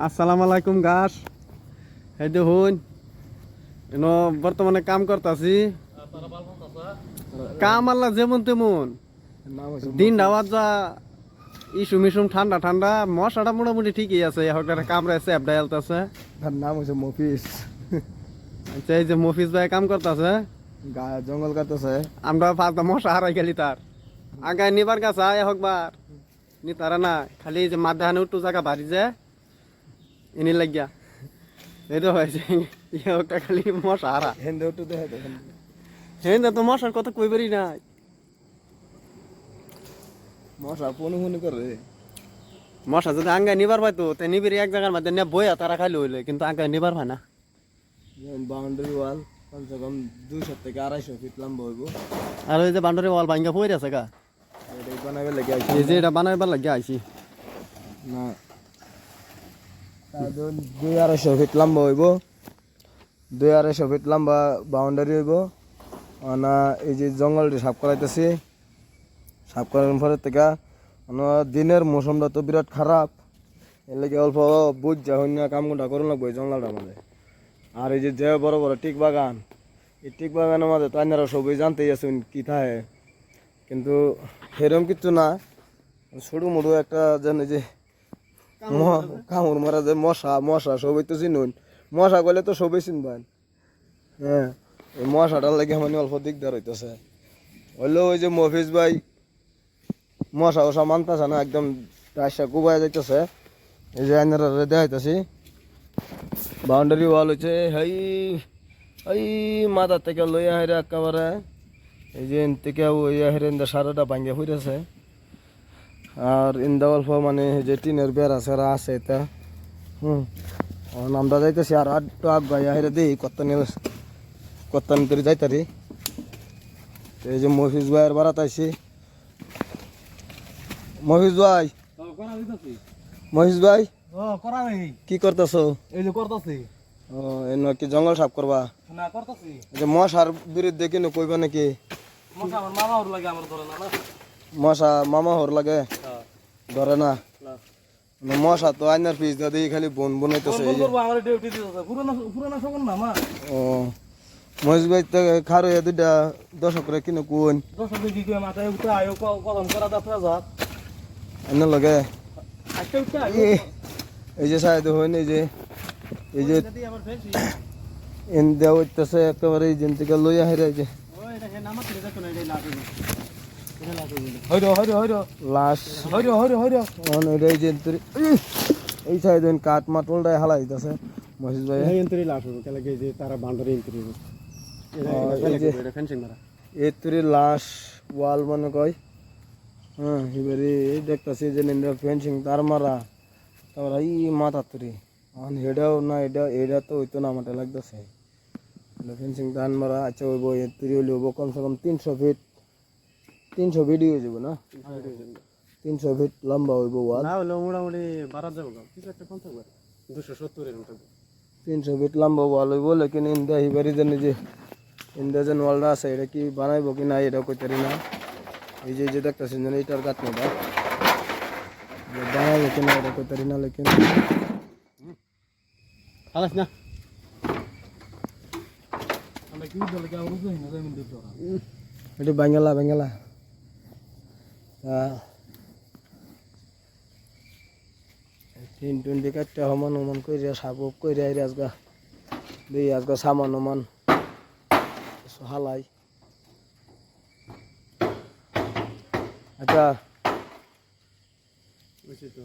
আসসালামু আলাইকুম গাছ। এই দেখুন বর্তমানে কাম করতেছি। কাম আল্লাহ যেমন তেমন দিন ধাওয়াত যা ইসুম ইসুম ঠান্ডা ঠান্ডা মশাটা মোটামুটি ঠিকই আছে। এখন কামড়াইছে অ্যাপডা এলতেছে। তার নাম হচ্ছে মফিস। আচ্ছা, এই যে মফিজ ভাই কাম করতেছে, জঙ্গল কাটতেছে। আমরা পাঁচটা মশা হারাই গেলি তার আগায় নিবার গাছা একবার নি তারা না খালি যে মাথাহানে উঠু জায়গা বাড়ি যায় এনে লাগিয়া এই তো হয়েছে একটা খালি মশা হারা হেন্দে একটু দেখে তো হ্যাঁ তো মশার কথা কইবারই নাই। মশা ফোন ফোন করে। মশা যদি আঙ্গায় নিবার পাইতো তে নিবির এক জায়গার মধ্যে নিয়ে বইয়া তারা খাইলে হইলে, কিন্তু আঙ্গায় নিবার হয় না। বাউন্ডারি ওয়াল কমসে কম 200 থেকে 250 ফিট লম্বা হইব। আর ওই যে বান্ডারি ওয়াল ভাঙ্গা পড়ে আছে গা, এটাই বানাবে লাগে আইছি। এই যে এটা বানাইবার লাগে আইছি না, তা 200-250 ফিট লম্বা হইব। 200-250 ফিট লম্বা বাউন্ডারি হইব। না, এই যে জঙ্গলটি সাফ করাইতেছি, সাফ করার পরে থেকে দিনের মৌসুমটা তো বিরাট খারাপ। এর লাগে অল্প বুঝ যা হইনা কামগুলা করুন লাগবো এই জঙ্গলটার মধ্যে। আর এই যে বড় বড় টিক বাগান, এই টিক বাগানের মধ্যে তো আপনারা সবই জানতেই আছেন কি থাকে, কিন্তু সেরকম কিছু না। ছোটো মোটো একটা যেন যে কামড় মারা যে মশা মশা সবই তো চিনুন। মশা গেলে তো সবই চিনবেন। হ্যাঁ, এই মশাটার লাগে মানে অল্প দিকদার হইতেছে। হইলেও ওই যে মফিজ ভাই মশা ওষা মানতেছে না, একদম রাস্তা কুবাই যাইতেছে। এই যে আইনারা দেখাইতেছি বাউন্ডারি ওয়াল হচ্ছে এই মাথার থেকে লইয়া হেরে একেবারে এই যে থেকে ওই হেরে সারাটা ভাঙ্গিয়া ফুটেছে। আর ইন্দা অল্প মানে যে টিনের বেড়া সেরা আছে এটা। আমরা যাইতেছি আর আটটু আগ ভাই হেরে দিই কত্তানি তরি যাইতারি। এই যে মফিজ ভাইয়ের বারাত আইছি। মফিজ ভাই, মহিষ ভাই কি করতেছ? এই যে করতেছি ও, এনে কি জঙ্গল সাফ করবা? না করতেছি যে মশার বিরুদ্ধে কিনো কইবা নাকি? মশা আমার মামা ওর লাগে আমার ধরে না না মশা মামা হর লাগে ধরে না। না মশা তো আইনার পিস দিয়ে দেখি খালি বন বনাইতেছে। এই যে আমার ডিউটি দিতেছে পুরানা পুরানা সকল না মা। ও, মহিষ ভাই তো খারো দুইটা দর্শকরা কিনো কোন দশ দিন কি মাথায় উঠে আয়ো কলম করা দা প্রজাত এনে লগে। আজকে উঠে এই যে সাইড হইন এই যে আমার ফেসি এন দেওয়া হইতেছে একেবারে এই যেন থেকে লইয়া হেরে এই যে ওই এটা নামা তুলে দেখো না এটা লাগাবো এটা লাগাবো হইরো হইরো হইরো লাশ হইরো হইরো হইরো অন এই যে এই সাইড হইন কাট মাট উল্টায় হালা দিতেছে মহিষ ভাই। এই এন্ট্রি লাগাবো কেন কি যে তারা বান্ডারে এন্ট্রি এটা ফেন্সিং মারা এতরি লাশ ওয়াল মনে কয়। হ্যাঁ, এবারে এই দেখতেছি যে ফেন্সিং তার মারা তারপর এই মাথা তুরি এখন হেডাও না এটা তো হইতো না আমার লাগতেছে ফেন্সিং তার মারা। আচ্ছা হইব এতরি হইলে হইব কমসে কম 300 ফিট হয়ে যাব না? 300 ফিট লম্বা হইব ওয়াল। না হলো মোটামুটি বাড়া যাবো কিছু একটা কম থাকবে 270 এর মতো 300 ফিট লম্বা ওয়াল হইব। লেকিন ইন্দা হিবারি জানি যে ইন্দা যে ওয়ালটা আছে এটা কি বানাইব কি না এটা কইতারি না। এই যে দেখতেছেন যেন এটার গাঁথনিটা বানাইব কি না এটা কইতারি না। লেকিন খালাস না আমরা কি বলে কি আমরা বুঝি না জমিন দিতে ওরা এটা বাঙ্গালা তিন টুন্টি কাটতে সমান সমান করে সাপ করে আজগা দিই আজগা সামান সমান হালাই। আচ্ছা বুঝছি তো